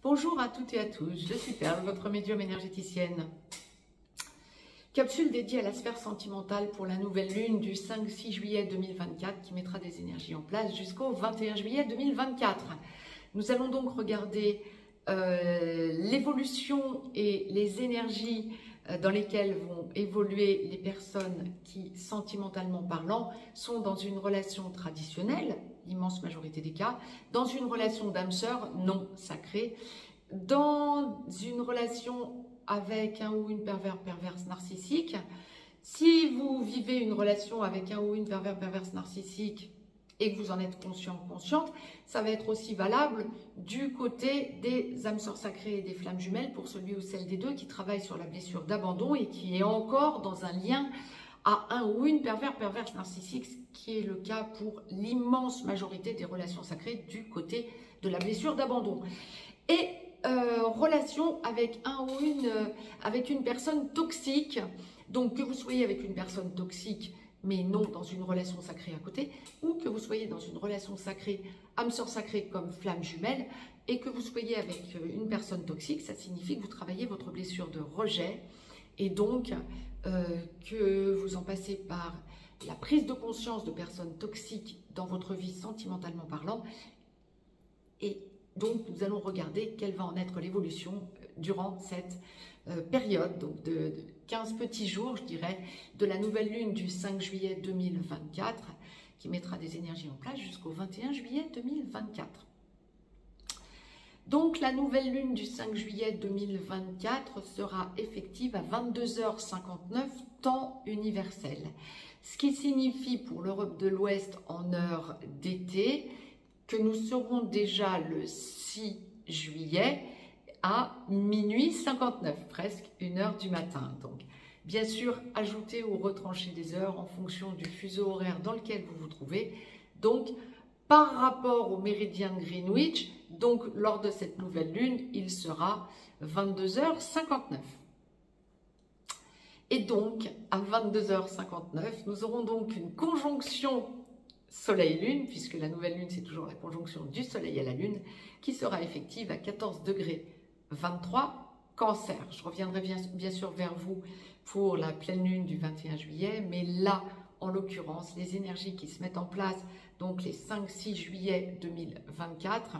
Bonjour à toutes et à tous, je suis Perle, votre médium énergéticienne. Capsule dédiée à la sphère sentimentale pour la nouvelle lune du 5-6 juillet 2024 qui mettra des énergies en place jusqu'au 21 juillet 2024. Nous allons donc regarder l'évolution et les énergies dans lesquelles vont évoluer les personnes qui, sentimentalement parlant, sont dans une relation traditionnelle, l'immense majorité des cas, dans une relation d'âme sœur non sacrée, dans une relation avec un ou une perverse narcissique. Si vous vivez une relation avec un ou une perverse narcissique et que vous en êtes conscient ou consciente, ça va être aussi valable du côté des âmes sœurs sacrées et des flammes jumelles pour celui ou celle des deux qui travaille sur la blessure d'abandon et qui est encore dans un lien à un ou une perverse narcissique, ce qui est le cas pour l'immense majorité des relations sacrées du côté de la blessure d'abandon. Et relation avec avec une personne toxique, donc que vous soyez avec une personne toxique mais non dans une relation sacrée à côté, ou que vous soyez dans une relation sacrée, âme sœur sacrée comme flamme jumelle, et que vous soyez avec une personne toxique, ça signifie que vous travaillez votre blessure de rejet, et donc que vous en passez par la prise de conscience de personnes toxiques dans votre vie sentimentalement parlant, et donc nous allons regarder quelle va en être l'évolution durant cette période, donc de 15 petits jours, je dirais, de la nouvelle lune du 5 juillet 2024, qui mettra des énergies en place jusqu'au 21 juillet 2024. Donc la nouvelle lune du 5 juillet 2024 sera effective à 22h59 temps universel, ce qui signifie pour l'Europe de l'Ouest en heure d'été que nous serons déjà le 6 juillet à minuit 59, presque 1h du matin. Donc, bien sûr, ajoutez ou retranchez des heures en fonction du fuseau horaire dans lequel vous vous trouvez. Donc, par rapport au méridien de Greenwich, donc lors de cette nouvelle lune, il sera 22h59. Et donc, à 22h59, nous aurons donc une conjonction Soleil-Lune, puisque la nouvelle lune, c'est toujours la conjonction du Soleil à la Lune, qui sera effective à 14 degrés 23 Cancer. Je reviendrai bien sûr vers vous pour la pleine lune du 21 juillet, mais là, en l'occurrence, les énergies qui se mettent en place, donc les 5-6 juillet 2024,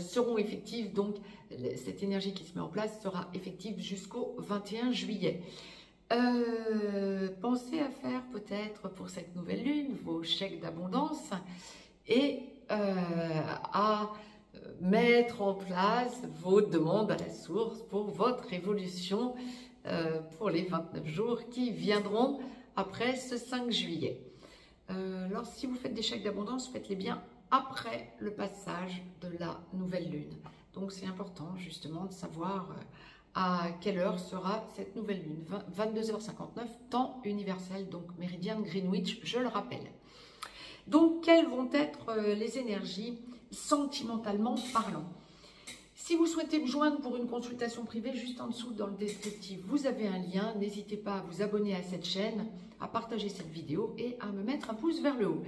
seront effectives, donc cette énergie qui se met en place sera effective jusqu'au 21 juillet. Pensez à faire peut-être pour cette nouvelle lune vos chèques d'abondance et à mettre en place vos demandes à la source pour votre évolution pour les 29 jours qui viendront après ce 5 juillet. Alors si vous faites des chèques d'abondance, faites-les bien après le passage de la nouvelle lune. Donc c'est important justement de savoir à quelle heure sera cette nouvelle lune. 22h59, temps universel, donc méridien de Greenwich, je le rappelle. Donc, quelles vont être les énergies sentimentalement parlant? Si vous souhaitez me joindre pour une consultation privée, juste en dessous dans le descriptif, vous avez un lien. N'hésitez pas à vous abonner à cette chaîne, à partager cette vidéo et à me mettre un pouce vers le haut.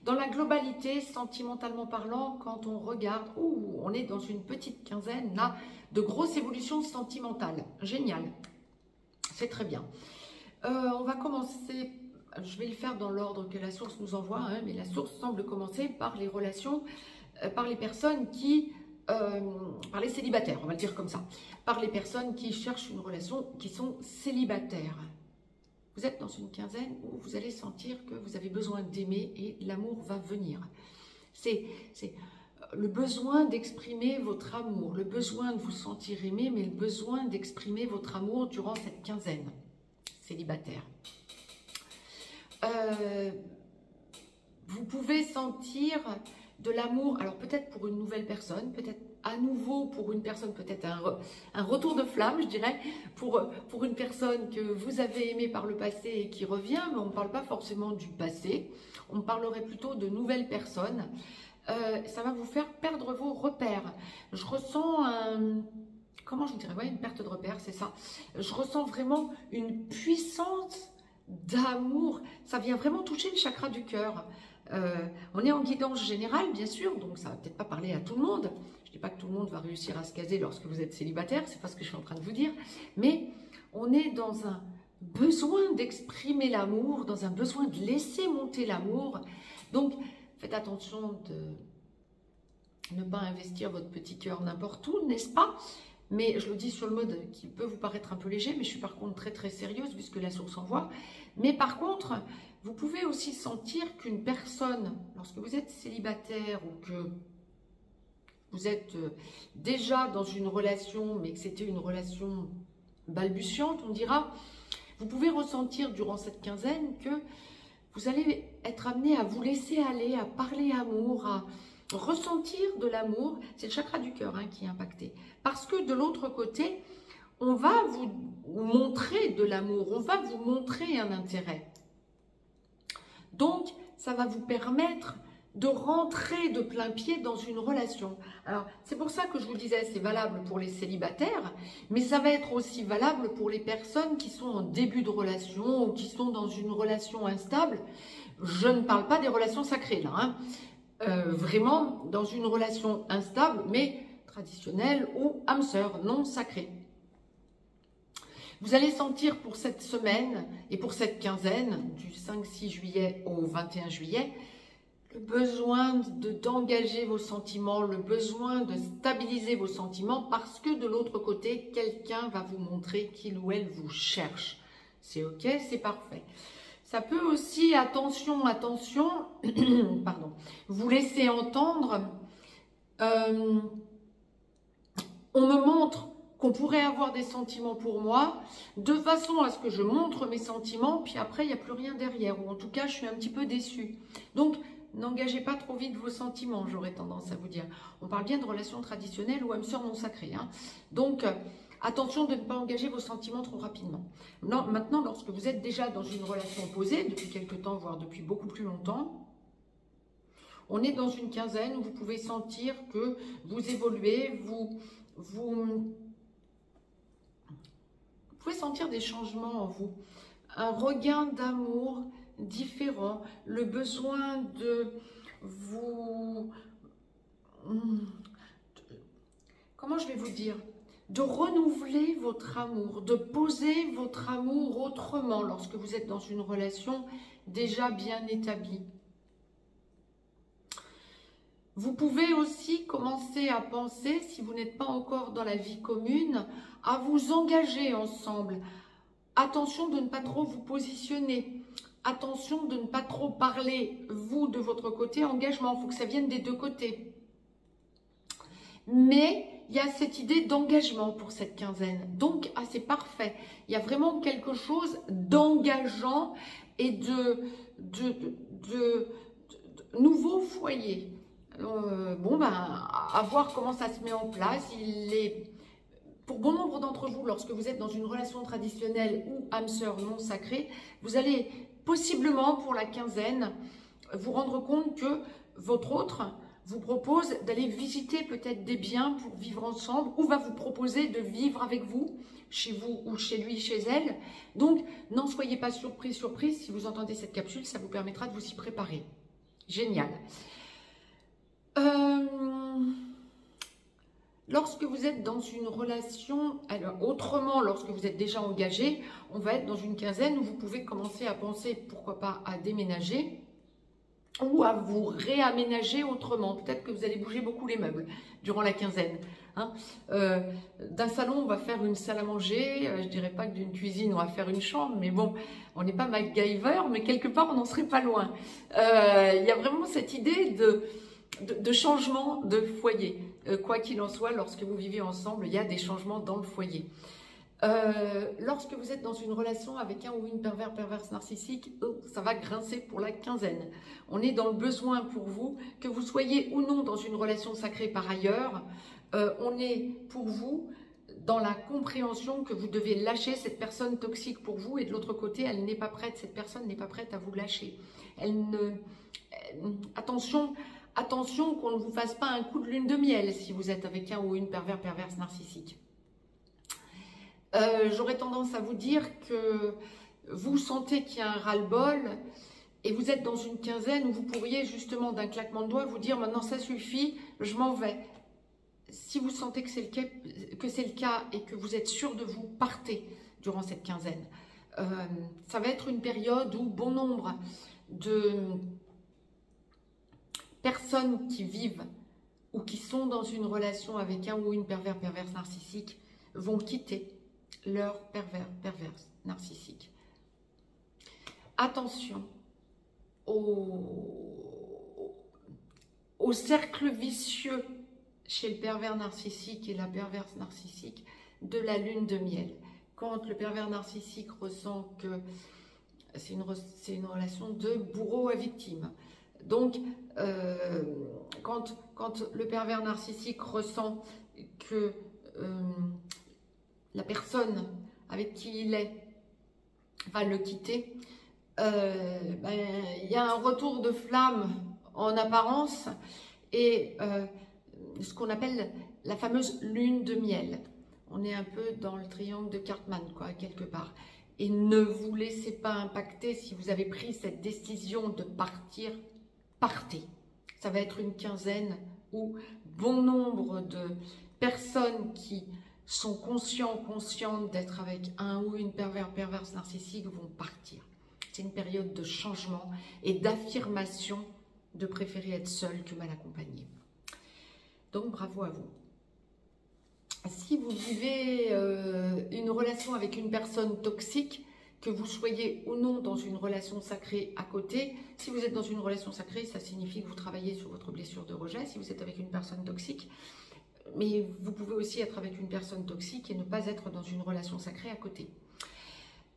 Dans la globalité, sentimentalement parlant, quand on regarde, on est dans une petite quinzaine là, de grosses évolutions sentimentales. Génial, c'est très bien. On va commencer, je vais le faire dans l'ordre que la source nous envoie, hein, mais la source semble commencer par les relations, par les personnes qui, par les célibataires, on va le dire comme ça, par les personnes qui cherchent une relation, qui sont célibataires. Vous êtes dans une quinzaine où vous allez sentir que vous avez besoin d'aimer et l'amour va venir. C'est le besoin d'exprimer votre amour, le besoin de vous sentir aimé, mais le besoin d'exprimer votre amour durant cette quinzaine célibataire. Vous pouvez sentir de l'amour, alors peut-être pour une nouvelle personne, peut-être à nouveau pour une personne, peut-être un retour de flamme, je dirais, pour une personne que vous avez aimée par le passé et qui revient, mais on ne parle pas forcément du passé, on parlerait plutôt de nouvelles personnes. Ça va vous faire perdre vos repères. Je ressens comment je dirais, ouais, une perte de repères, c'est ça. Je ressens vraiment une puissance d'amour. Ça vient vraiment toucher le chakra du cœur. On est en guidance générale, bien sûr, donc ça ne va peut-être pas parler à tout le monde. Je ne dis pas que tout le monde va réussir à se caser lorsque vous êtes célibataire, c'est pas ce que je suis en train de vous dire, mais on est dans un besoin d'exprimer l'amour, dans un besoin de laisser monter l'amour. Donc, faites attention de ne pas investir votre petit cœur n'importe où, n'est-ce pas? Mais je le dis sur le mode qui peut vous paraître un peu léger, mais je suis par contre très très sérieuse puisque la source envoie. Mais par contre, vous pouvez aussi sentir qu'une personne, lorsque vous êtes célibataire ou que vous êtes déjà dans une relation, mais que c'était une relation balbutiante, on dira, vous pouvez ressentir durant cette quinzaine que vous allez être amené à vous laisser aller, à parler amour, à ressentir de l'amour. C'est le chakra du cœur qui est impacté. Parce que de l'autre côté, on va vous montrer de l'amour, on va vous montrer un intérêt. Donc, ça va vous permettre de rentrer de plein pied dans une relation. Alors, c'est pour ça que je vous disais, c'est valable pour les célibataires, mais ça va être aussi valable pour les personnes qui sont en début de relation ou qui sont dans une relation instable. Je ne parle pas des relations sacrées, là. Vraiment dans une relation instable, mais traditionnelle ou âme sœur, non sacrée. Vous allez sentir pour cette semaine et pour cette quinzaine, du 5-6 juillet au 21 juillet, le besoin d'engager vos sentiments, le besoin de stabiliser vos sentiments, parce que de l'autre côté, quelqu'un va vous montrer qu'il ou elle vous cherche. C'est ok, c'est parfait. Ça peut aussi, attention, pardon, vous laisser entendre, on me montre qu'on pourrait avoir des sentiments pour moi, de façon à ce que je montre mes sentiments, puis après, il n'y a plus rien derrière, ou en tout cas, je suis un petit peu déçue. Donc, n'engagez pas trop vite vos sentiments, j'aurais tendance à vous dire. On parle bien de relations traditionnelles ou âme sœur non sacrée. Donc, attention de ne pas engager vos sentiments trop rapidement. Non, maintenant, lorsque vous êtes déjà dans une relation posée, depuis quelque temps, voire depuis beaucoup plus longtemps, on est dans une quinzaine où vous pouvez sentir que vous évoluez, vous pouvez sentir des changements en vous. Un regain d'amour différent, le besoin de vous... Comment je vais vous dire ? De renouveler votre amour, de poser votre amour autrement lorsque vous êtes dans une relation déjà bien établie. Vous pouvez aussi commencer à penser, si vous n'êtes pas encore dans la vie commune, à vous engager ensemble. Attention de ne pas trop vous positionner. Attention de ne pas trop parler, vous, de votre côté, engagement. Il faut que ça vienne des deux côtés. Mais il y a cette idée d'engagement pour cette quinzaine. Donc, c'est parfait. Il y a vraiment quelque chose d'engageant et de nouveaux foyers. À voir comment ça se met en place. Pour bon nombre d'entre vous, lorsque vous êtes dans une relation traditionnelle ou âme sœur non sacrée, vous allez possiblement, pour la quinzaine, vous rendre compte que votre autre vous propose d'aller visiter peut-être des biens pour vivre ensemble, ou va vous proposer de vivre avec vous, chez vous ou chez lui, chez elle. Donc, n'en soyez pas surprise. Si vous entendez cette capsule, ça vous permettra de vous y préparer. Génial. Lorsque vous êtes dans une relation, alors autrement, lorsque vous êtes déjà engagé, on va être dans une quinzaine où vous pouvez commencer à penser, pourquoi pas, à déménager ou à vous réaménager autrement. Peut-être que vous allez bouger beaucoup les meubles durant la quinzaine. D'un salon, on va faire une salle à manger. Je dirais pas que d'une cuisine, on va faire une chambre, mais bon, on n'est pas MacGyver, mais quelque part, on n'en serait pas loin. Il y a vraiment cette idée de changement de foyer. Quoi qu'il en soit, lorsque vous vivez ensemble, il y a des changements dans le foyer. Lorsque vous êtes dans une relation avec un ou une perverse narcissique, ça va grincer pour la quinzaine. On est dans le besoin pour vous, que vous soyez ou non dans une relation sacrée par ailleurs, on est pour vous dans la compréhension que vous devez lâcher cette personne toxique pour vous, et de l'autre côté, elle n'est pas prête, cette personne n'est pas prête à vous lâcher. Attention qu'on ne vous fasse pas un coup de lune de miel si vous êtes avec un ou une perverse narcissique. J'aurais tendance à vous dire que vous sentez qu'il y a un ras-le-bol Et vous êtes dans une quinzaine où vous pourriez justement d'un claquement de doigts vous dire maintenant ça suffit, je m'en vais. Si vous sentez que c'est le cas et que vous êtes sûr de vous, partez durant cette quinzaine. Ça va être une période où bon nombre de personnes qui vivent ou qui sont dans une relation avec un ou une perverse narcissique vont quitter leur perverse narcissique. Attention au cercle vicieux chez le pervers narcissique et la perverse narcissique de la lune de miel. Quand le pervers narcissique ressent que c'est une relation de bourreau à victime. Donc, quand le pervers narcissique ressent que la personne avec qui il est va le quitter, il y a un retour de flamme en apparence et ce qu'on appelle la fameuse lune de miel. On est un peu dans le triangle de Cartman, quoi, quelque part. Et ne vous laissez pas impacter si vous avez pris cette décision de partir, partez. Ça va être une quinzaine où bon nombre de personnes qui sont conscientes d'être avec un ou une perverse narcissique vont partir. C'est une période de changement et d'affirmation de préférer être seul que mal accompagné. Donc bravo à vous. Si vous vivez une relation avec une personne toxique, que vous soyez ou non dans une relation sacrée à côté, si vous êtes dans une relation sacrée, ça signifie que vous travaillez sur votre blessure de rejet, si vous êtes avec une personne toxique, mais vous pouvez aussi être avec une personne toxique et ne pas être dans une relation sacrée à côté.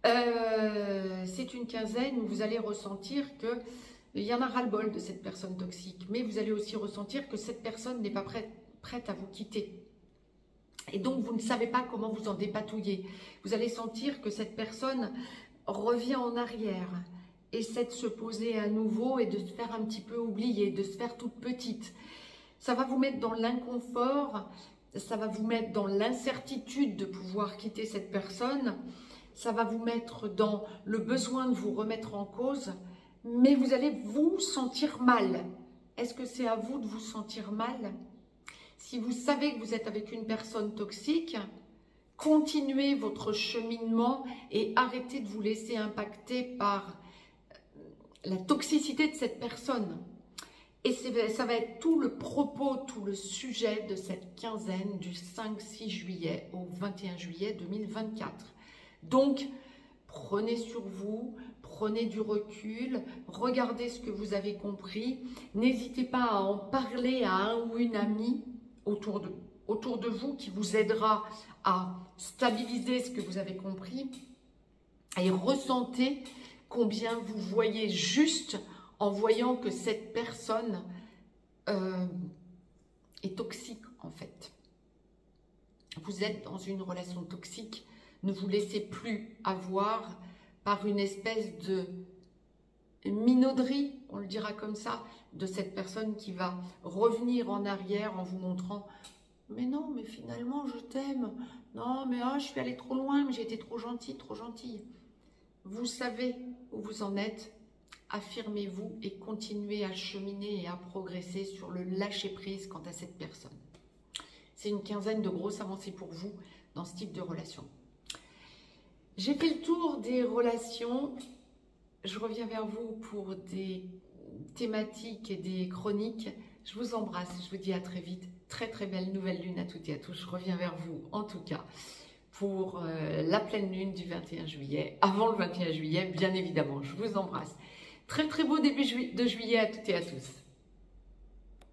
C'est une quinzaine où vous allez ressentir qu'il y en a ras-le-bol de cette personne toxique, mais vous allez aussi ressentir que cette personne n'est pas prête à vous quitter. Et donc, vous ne savez pas comment vous en dépatouiller. Vous allez sentir que cette personne revient en arrière, essaie de se poser à nouveau et de se faire un petit peu oublier, de se faire toute petite. Ça va vous mettre dans l'inconfort, ça va vous mettre dans l'incertitude de pouvoir quitter cette personne, ça va vous mettre dans le besoin de vous remettre en cause, mais vous allez vous sentir mal. Est-ce que c'est à vous de vous sentir mal ? Si vous savez que vous êtes avec une personne toxique, continuez votre cheminement et arrêtez de vous laisser impacter par la toxicité de cette personne. Et ça va être tout le propos, tout le sujet de cette quinzaine du 5-6 juillet au 21 juillet 2024. Donc, prenez sur vous, prenez du recul, regardez ce que vous avez compris. N'hésitez pas à en parler à un ou une amie autour de vous qui vous aidera à stabiliser ce que vous avez compris et ressentez combien vous voyez juste en voyant que cette personne est toxique en fait. Vous êtes dans une relation toxique, ne vous laissez plus avoir par une espèce de minauderie, on le dira comme ça, de cette personne qui va revenir en arrière en vous montrant « mais non, mais finalement je t'aime, non mais je suis allée trop loin, mais j'ai été trop gentille, trop gentille ». Vous savez où vous en êtes, affirmez-vous et continuez à cheminer et à progresser sur le lâcher-prise quant à cette personne. C'est une quinzaine de grosses avancées pour vous dans ce type de relation. J'ai fait le tour des relations. Je reviens vers vous pour des thématiques et des chroniques. Je vous embrasse, je vous dis à très vite. Très très belle nouvelle lune à toutes et à tous. Je reviens vers vous en tout cas pour la pleine lune du 21 juillet, avant le 21 juillet bien évidemment. Je vous embrasse. Très très beau début de juillet à toutes et à tous.